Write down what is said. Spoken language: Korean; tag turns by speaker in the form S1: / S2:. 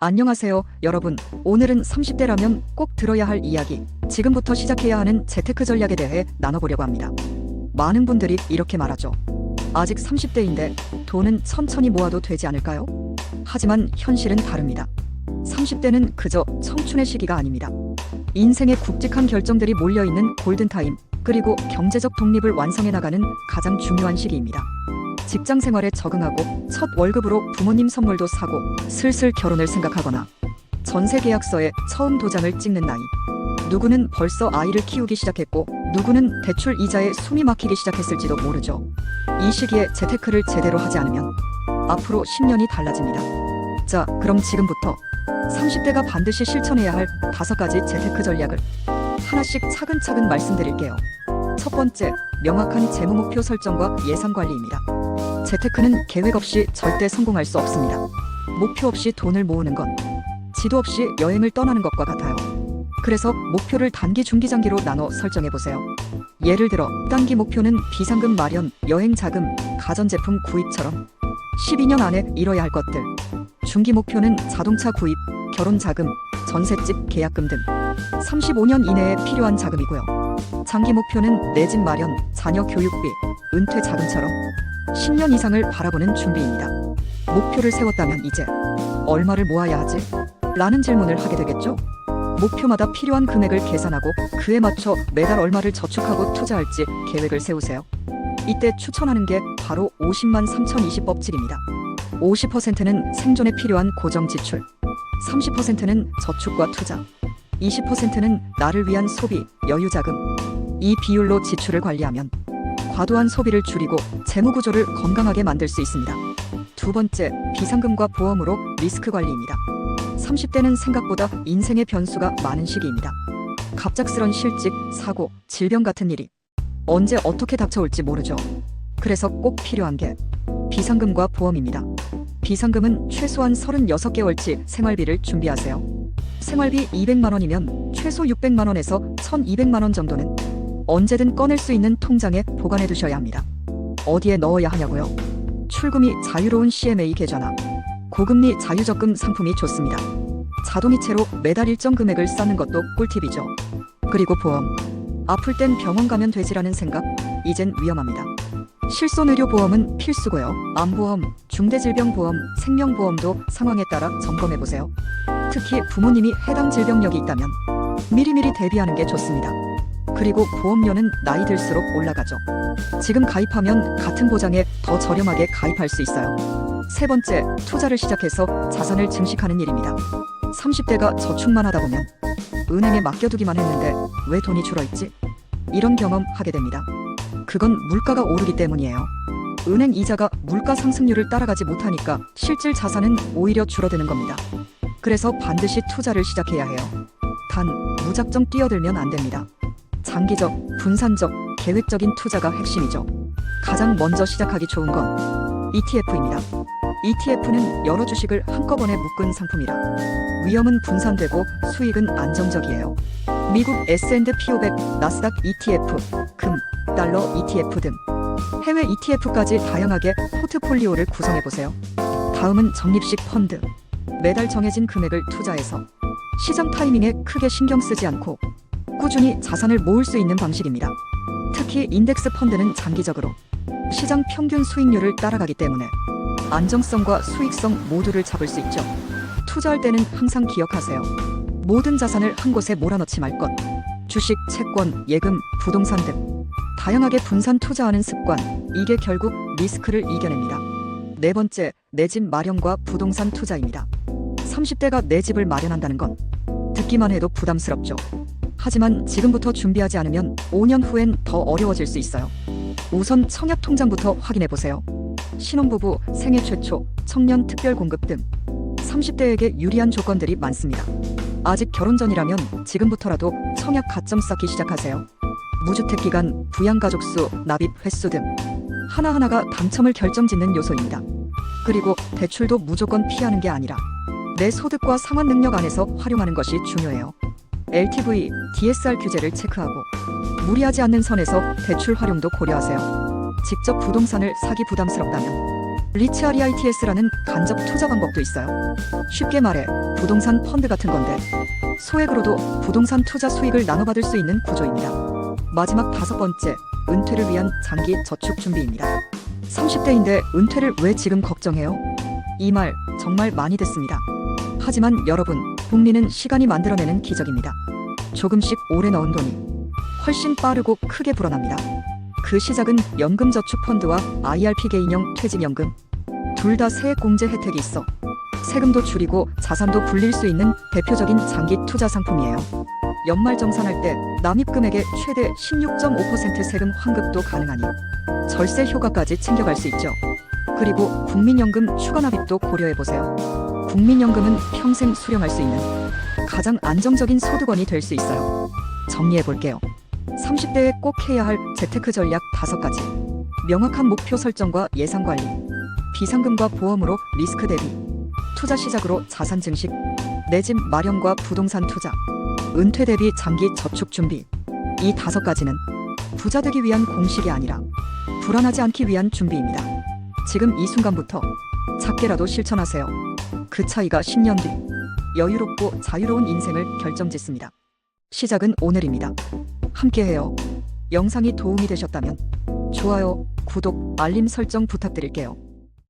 S1: 안녕하세요, 여러분. 오늘은 30대라면 꼭 들어야 할 이야기, 지금부터 시작해야 하는 재테크 전략에 대해 나눠보려고 합니다. 많은 분들이 이렇게 말하죠. 아직 30대인데 돈은 천천히 모아도 되지 않을까요? 하지만 현실은 다릅니다. 30대는 그저 청춘의 시기가 아닙니다. 인생의 굵직한 결정들이 몰려있는 골든타임, 그리고 경제적 독립을 완성해 나가는 가장 중요한 시기입니다. 직장 생활에 적응하고 첫 월급으로 부모님 선물도 사고 슬슬 결혼을 생각하거나 전세 계약서에 처음 도장을 찍는 나이. 누구는 벌써 아이를 키우기 시작했고 누구는 대출 이자에 숨이 막히기 시작했을지도 모르죠. 이 시기에 재테크를 제대로 하지 않으면 앞으로 10년이 달라집니다. 자, 그럼 지금부터 30대가 반드시 실천해야 할 5가지 재테크 전략을 하나씩 차근차근 말씀드릴게요. 첫 번째, 명확한 재무 목표 설정과 예산 관리입니다. 재테크는 계획 없이 절대 성공할 수 없습니다. 목표 없이 돈을 모으는 건 지도 없이 여행을 떠나는 것과 같아요. 그래서 목표를 단기, 중기, 장기로 나눠 설정해보세요. 예를 들어 단기 목표는 비상금 마련, 여행 자금, 가전제품 구입처럼 12년 안에 이뤄야 할 것들. 중기 목표는 자동차 구입, 결혼 자금, 전셋집 계약금 등 35년 이내에 필요한 자금이고요. 장기 목표는 내 집 마련, 자녀 교육비, 은퇴 자금처럼 10년 이상을 바라보는 준비입니다. 목표를 세웠다면 이제 얼마를 모아야 하지? 라는 질문을 하게 되겠죠? 목표마다 필요한 금액을 계산하고 그에 맞춰 매달 얼마를 저축하고 투자할지 계획을 세우세요. 이때 추천하는 게 바로 50만 3020법칙입니다. 50%는 생존에 필요한 고정 지출, 30%는 저축과 투자, 20%는 나를 위한 소비, 여유 자금. 이 비율로 지출을 관리하면 과도한 소비를 줄이고 재무 구조를 건강하게 만들 수 있습니다. 두 번째, 비상금과 보험으로 리스크 관리입니다. 30대는 생각보다 인생의 변수가 많은 시기입니다. 갑작스런 실직, 사고, 질병 같은 일이 언제 어떻게 닥쳐올지 모르죠. 그래서 꼭 필요한 게 비상금과 보험입니다. 비상금은 최소한 36개월치 생활비를 준비하세요. 생활비 200만 원이면 최소 600만 원에서 1200만 원 정도는 언제든 꺼낼 수 있는 통장에 보관해 두셔야 합니다. 어디에 넣어야 하냐고요? 출금이 자유로운 CMA 계좌나 고금리 자유적금 상품이 좋습니다. 자동이체로 매달 일정 금액을 쌓는 것도 꿀팁이죠. 그리고 보험. 아플 땐 병원 가면 되지라는 생각, 이젠 위험합니다. 실손의료보험은 필수고요. 암보험, 중대질병보험, 생명보험도 상황에 따라 점검해보세요. 특히 부모님이 해당 질병력이 있다면 미리미리 대비하는 게 좋습니다. 그리고 보험료는 나이 들수록 올라가죠. 지금 가입하면 같은 보장에 더 저렴하게 가입할 수 있어요. 세 번째, 투자를 시작해서 자산을 증식하는 일입니다. 30대가 저축만 하다 보면 은행에 맡겨두기만 했는데 왜 돈이 줄어있지? 이런 경험 하게 됩니다. 그건 물가가 오르기 때문이에요. 은행 이자가 물가 상승률을 따라가지 못하니까 실질 자산은 오히려 줄어드는 겁니다. 그래서 반드시 투자를 시작해야 해요. 단, 무작정 뛰어들면 안 됩니다. 장기적, 분산적, 계획적인 투자가 핵심이죠. 가장 먼저 시작하기 좋은 건 ETF입니다. ETF는 여러 주식을 한꺼번에 묶은 상품이라 위험은 분산되고 수익은 안정적이에요. 미국 S&P 500, 나스닥 ETF, 금, 달러 ETF 등 해외 ETF까지 다양하게 포트폴리오를 구성해보세요. 다음은 적립식 펀드. 매달 정해진 금액을 투자해서 시장 타이밍에 크게 신경 쓰지 않고 꾸준히 자산을 모을 수 있는 방식입니다. 특히 인덱스 펀드는 장기적으로 시장 평균 수익률을 따라가기 때문에 안정성과 수익성 모두를 잡을 수 있죠. 투자할 때는 항상 기억하세요. 모든 자산을 한 곳에 몰아넣지 말 것. 주식, 채권, 예금, 부동산 등 다양하게 분산 투자하는 습관, 이게 결국 리스크를 이겨냅니다. 네 번째, 내 집 마련과 부동산 투자입니다. 30대가 내 집을 마련한다는 건 듣기만 해도 부담스럽죠. 하지만 지금부터 준비하지 않으면 5년 후엔 더 어려워질 수 있어요. 우선 청약 통장부터 확인해보세요. 신혼부부, 생애 최초, 청년 특별 공급 등 30대에게 유리한 조건들이 많습니다. 아직 결혼 전이라면 지금부터라도 청약 가점 쌓기 시작하세요. 무주택 기간, 부양가족 수, 납입 횟수 등 하나하나가 당첨을 결정짓는 요소입니다. 그리고 대출도 무조건 피하는 게 아니라 내 소득과 상환 능력 안에서 활용하는 것이 중요해요. LTV, DSR 규제를 체크하고 무리하지 않는 선에서 대출 활용도 고려하세요. 직접 부동산을 사기 부담스럽다면 리츠REITS라는 간접 투자 방법도 있어요. 쉽게 말해 부동산 펀드 같은 건데 소액으로도 부동산 투자 수익을 나눠받을 수 있는 구조입니다. 마지막 5번째, 은퇴를 위한 장기 저축 준비입니다. 30대인데 은퇴를 왜 지금 걱정해요? 이 말 정말 많이 듣습니다. 하지만 여러분, 복리는 시간이 만들어내는 기적입니다. 조금씩 오래 넣은 돈이 훨씬 빠르고 크게 불어납니다. 그 시작은 연금저축펀드와 IRP 개인형 퇴직연금. 둘 다 세액공제 혜택이 있어 세금도 줄이고 자산도 불릴 수 있는 대표적인 장기 투자 상품이에요. 연말정산할 때 납입금액의 최대 16.5% 세금 환급도 가능하니 절세 효과까지 챙겨갈 수 있죠. 그리고 국민연금 추가납입도 고려해보세요. 국민연금은 평생 수령할 수 있는 가장 안정적인 소득원이 될 수 있어요. 정리해볼게요. 30대에 꼭 해야 할 재테크 전략 5가지. 명확한 목표 설정과 예산관리, 비상금과 보험으로 리스크 대비, 투자 시작으로 자산 증식, 내 집 마련과 부동산 투자, 은퇴 대비 장기 저축 준비. 이 5가지는 부자 되기 위한 공식이 아니라 불안하지 않기 위한 준비입니다. 지금 이 순간부터 작게라도 실천하세요. 그 차이가 10년 뒤 여유롭고 자유로운 인생을 결정짓습니다. 시작은 오늘입니다. 함께해요. 영상이 도움이 되셨다면 좋아요, 구독, 알림 설정 부탁드릴게요.